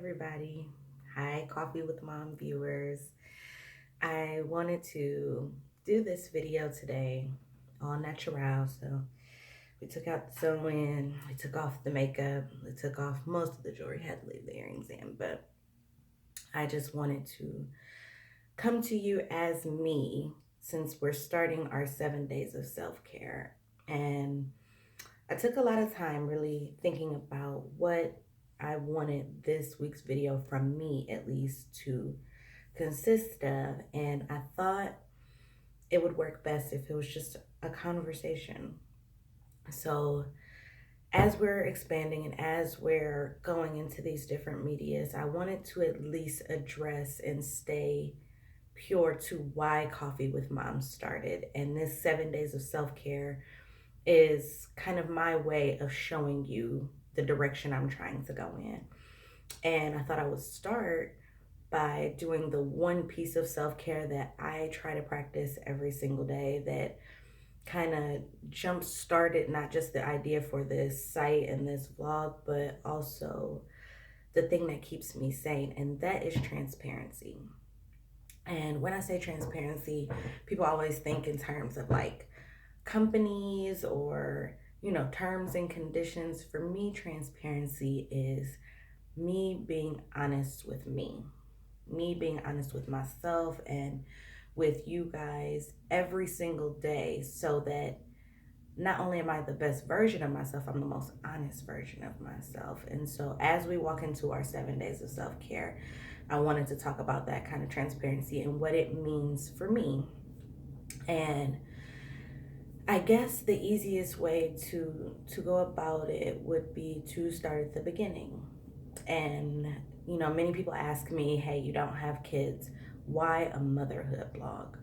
everybody. Hi, Coffee with Mom viewers. I wanted to do this video today, all natural. So we took out the sewing, we took off the makeup, we took off most of the jewelry, had to leave the earrings in, but I just wanted to come to you as me since we're starting our 7 days of self-care. And I took a lot of time really thinking about what I wanted this week's video, from me at least, to consist of. And I thought it would work best if it was just a conversation. So as we're expanding and as we're going into these different medias, I wanted to at least address and stay pure to why Coffee with Mom started. And this 7 days of self-care is kind of my way of showing you the direction I'm trying to go in. And I thought I would start by doing the one piece of self-care that I try to practice every single day, that kind of jump started not just the idea for this site and this vlog, but also the thing that keeps me sane, and that is transparency. And when I say transparency, people always think in terms of like companies or, terms and conditions. For me, transparency is me being honest with me being honest with myself and with you guys every single day, so that not only am I the best version of myself, I'm the most honest version of myself. And so as we walk into our 7 days of self-care, I wanted to talk about that kind of transparency and what it means for me. And I guess the easiest way to go about it would be to start at the beginning. And many people ask me, "Hey, you don't have kids. Why a motherhood blog?"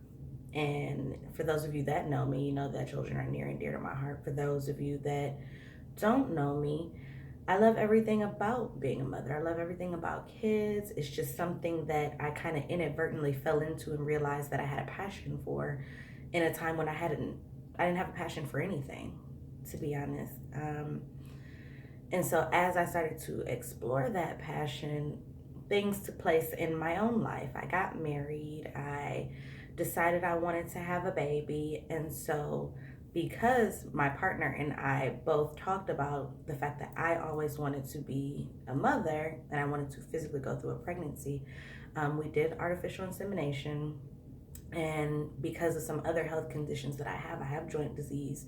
And for those of you that know me, you know that children are near and dear to my heart. For those of you that don't know me, I love everything about being a mother. I love everything about kids. It's just something that I kind of inadvertently fell into and realized that I had a passion for in a time when I didn't have a passion for anything, to be honest. And so as I started to explore that passion, things took place in my own life. I got married. I decided I wanted to have a baby. And so because my partner and I both talked about the fact that I always wanted to be a mother and I wanted to physically go through a pregnancy, we did artificial insemination. And because of some other health conditions that I have joint disease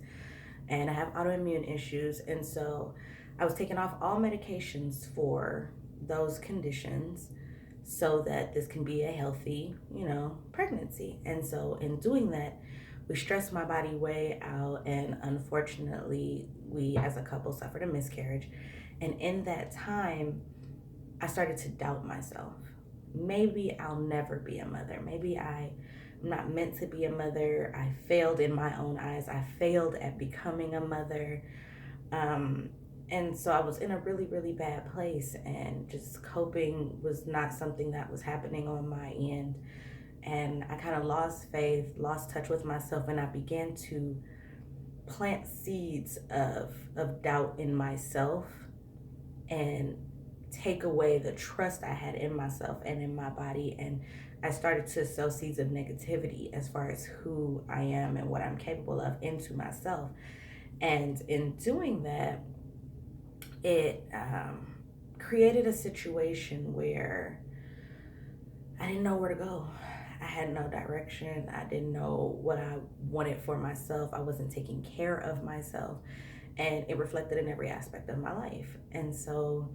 and I have autoimmune issues. And so I was taking off all medications for those conditions so that this can be a healthy, pregnancy. And so in doing that, we stressed my body way out. And unfortunately, we as a couple suffered a miscarriage. And in that time, I started to doubt myself. Maybe I'll never be a mother. Maybe I'm not meant to be a mother. I failed in my own eyes. I failed at becoming a mother. And so I was in a really, really bad place, and just coping was not something that was happening on my end. And I kind of lost faith, lost touch with myself, and I began to plant seeds of doubt in myself and take away the trust I had in myself and in my body. And I started to sow seeds of negativity as far as who I am and what I'm capable of into myself. And in doing that, it created a situation where I didn't know where to go. I had no direction. I didn't know what I wanted for myself. I wasn't taking care of myself. And it reflected in every aspect of my life. And so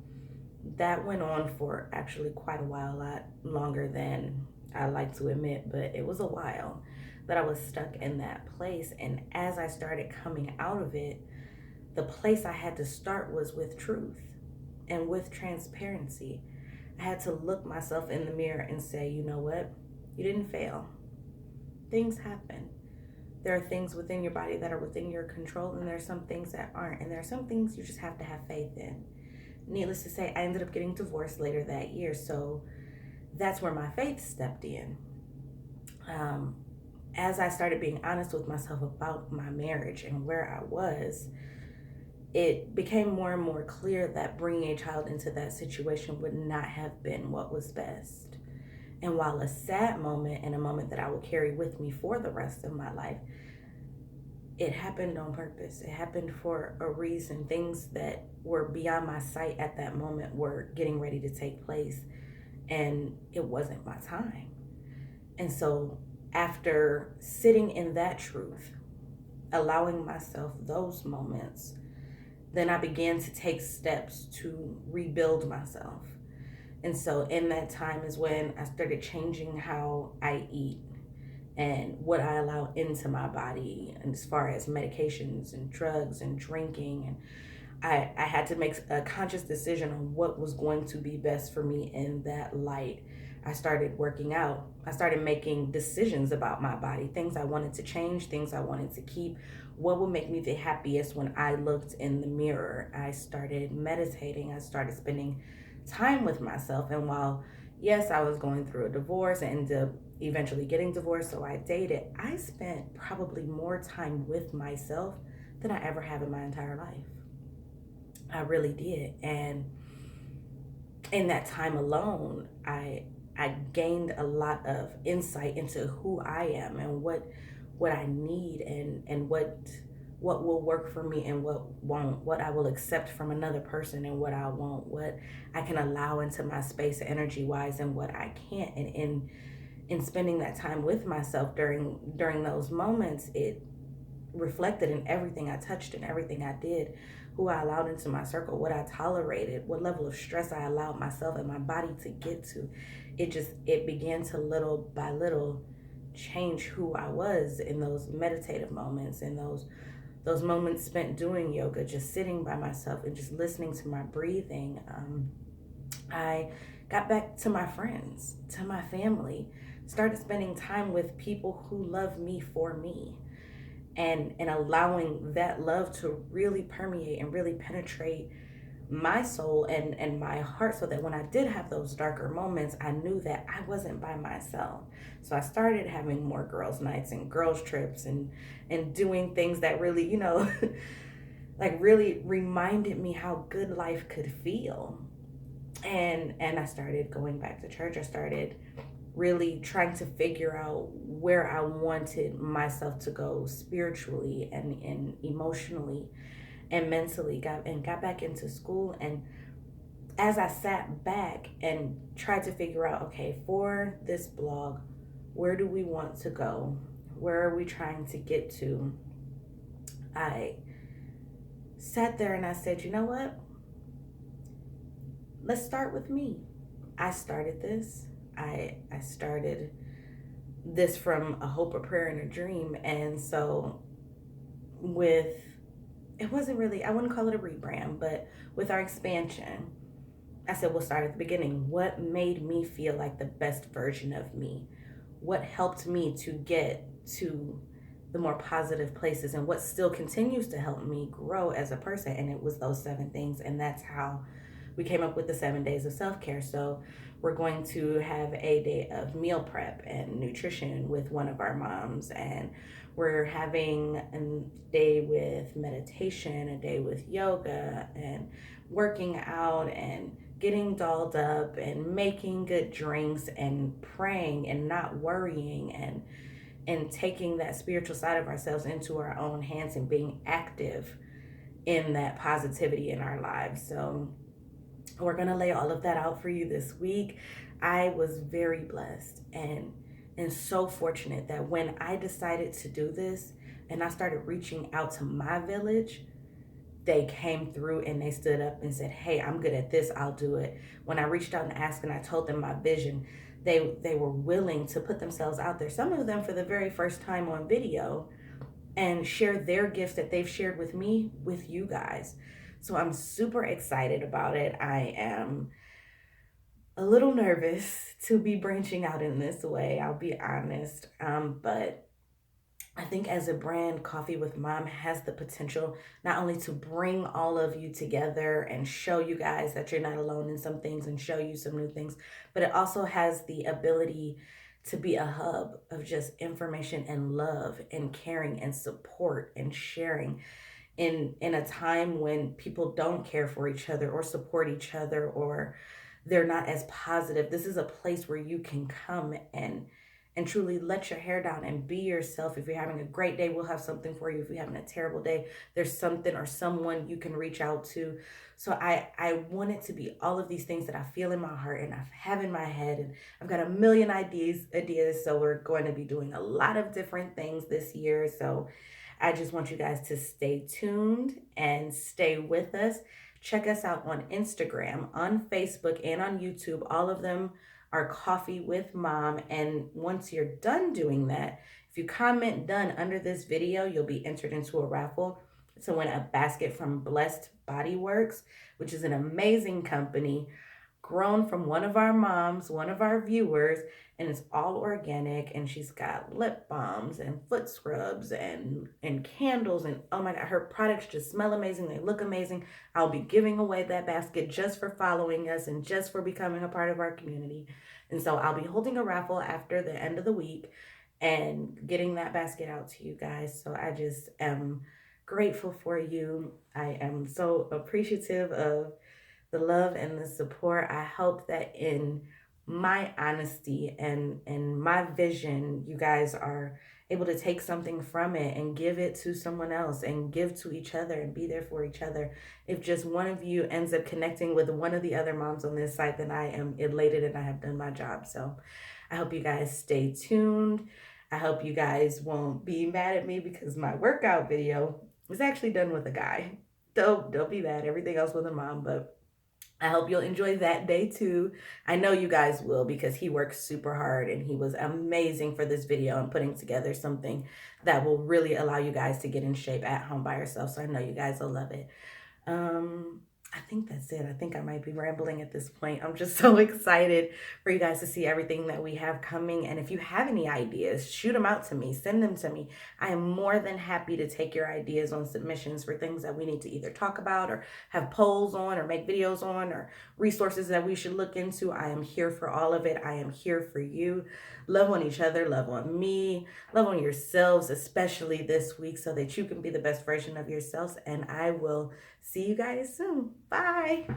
that went on for actually quite a while, a lot longer than I like to admit, but it was a while that I was stuck in that place. And as I started coming out of it, the place I had to start was with truth and with transparency. I had to look myself in the mirror and say, you know what? You didn't fail. Things happen. There are things within your body that are within your control, and there are some things that aren't. And there are some things you just have to have faith in. Needless to say, I ended up getting divorced later that year. So that's where my faith stepped in. As I started being honest with myself about my marriage and where I was, it became more and more clear that bringing a child into that situation would not have been what was best. And while a sad moment and a moment that I will carry with me for the rest of my life, it happened on purpose. It happened for a reason. Things that were beyond my sight at that moment were getting ready to take place, and it wasn't my time. And so, after sitting in that truth, allowing myself those moments, then I began to take steps to rebuild myself. And so, in that time is when I started changing how I eat and what I allow into my body, and as far as medications and drugs and drinking. And I had to make a conscious decision on what was going to be best for me in that light. I started working out. I started making decisions about my body, things I wanted to change, things I wanted to keep, what would make me the happiest when I looked in the mirror. I started meditating. I started spending time with myself. And while, yes, I was going through a divorce and ended up eventually getting divorced, so I dated, I spent probably more time with myself than I ever have in my entire life. I really did. And in that time alone, I gained a lot of insight into who I am and what I need, and what will work for me and what won't, what I will accept from another person and what I won't, what I can allow into my space energy wise and what I can't. And in spending that time with myself during those moments, it reflected in everything I touched and everything I did, who I allowed into my circle, what I tolerated, what level of stress I allowed myself and my body to get to. It began to little by little change who I was in those meditative moments, and those moments spent doing yoga, just sitting by myself and just listening to my breathing. I got back to my friends, to my family, started spending time with people who love me for me, and allowing that love to really permeate and really penetrate my soul and my heart, so that when I did have those darker moments, I knew that I wasn't by myself. So I started having more girls nights and girls trips, and doing things that really, like really reminded me how good life could feel. And I started going back to church. I started really trying to figure out where I wanted myself to go spiritually and emotionally and mentally. Got back into school. And as I sat back and tried to figure out, okay, for this blog, where do we want to go? Where are we trying to get to? I sat there and I said, you know what? Let's start with me. I started this. I started this from a hope, a prayer, and a dream. And so with, it wasn't really, I wouldn't call it a rebrand, but with our expansion, I said, we'll start at the beginning. What made me feel like the best version of me? What helped me to get to the more positive places, and what still continues to help me grow as a person? And it was those 7 things. And that's how we came up with the 7 days of self-care. So we're going to have a day of meal prep and nutrition with one of our moms, and we're having a day with meditation, a day with yoga and working out and getting dolled up and making good drinks and praying and not worrying, and taking that spiritual side of ourselves into our own hands and being active in that positivity in our lives. So we're going to lay all of that out for you this week. I was very blessed and so fortunate that when I decided to do this and I started reaching out to my village, they came through and they stood up and said, hey, I'm good at this, I'll do it. When I reached out and asked and I told them my vision, they were willing to put themselves out there, some of them for the very first time on video, and share their gifts that they've shared with me with you guys. So I'm super excited about it. I am a little nervous to be branching out in this way, I'll be honest. But I think as a brand, Coffee with Mom has the potential not only to bring all of you together and show you guys that you're not alone in some things and show you some new things, but it also has the ability to be a hub of just information and love and caring and support and sharing in a time when people don't care for each other or support each other, or they're not as positive. This is a place where you can come and truly let your hair down and be yourself. If you're having a great day, we'll have something for you. If you're having a terrible day, there's something or someone you can reach out to. So I want it to be all of these things that I feel in my heart and I have in my head, and I've got a million ideas. So we're going to be doing a lot of different things this year. So I just want you guys to stay tuned and stay with us. Check us out on Instagram, on Facebook, and on YouTube. All of them are Coffee with Mom. And once you're done doing that, if you comment done under this video, you'll be entered into a raffle to win a basket from Blessed Body Works, which is an amazing company grown from one of our moms, one of our viewers, and it's all organic. And she's got lip balms and foot scrubs and candles, and oh my god, her products just smell amazing, they look amazing. I'll be giving away that basket just for following us and just for becoming a part of our community. And so I'll be holding a raffle after the end of the week and getting that basket out to you guys. So I just am grateful for you. I am so appreciative of the love and the support. I hope that in my honesty and my vision, you guys are able to take something from it and give it to someone else and give to each other and be there for each other. If just one of you ends up connecting with one of the other moms on this site, then I am elated and I have done my job. So I hope you guys stay tuned. I hope you guys won't be mad at me because my workout video was actually done with a guy. Don't be mad. Everything else with a mom, but I hope you'll enjoy that day too. I know you guys will, because he works super hard and he was amazing for this video and putting together something that will really allow you guys to get in shape at home by yourself. So I know you guys will love it. I think that's it. I think I might be rambling at this point. I'm just so excited for you guys to see everything that we have coming. And if you have any ideas, shoot them out to me, send them to me. I am more than happy to take your ideas on submissions for things that we need to either talk about or have polls on or make videos on, or resources that we should look into. I am here for all of it. I am here for you. Love on each other, love on me, love on yourselves, especially this week, so that you can be the best version of yourselves. And I will see you guys soon. Bye.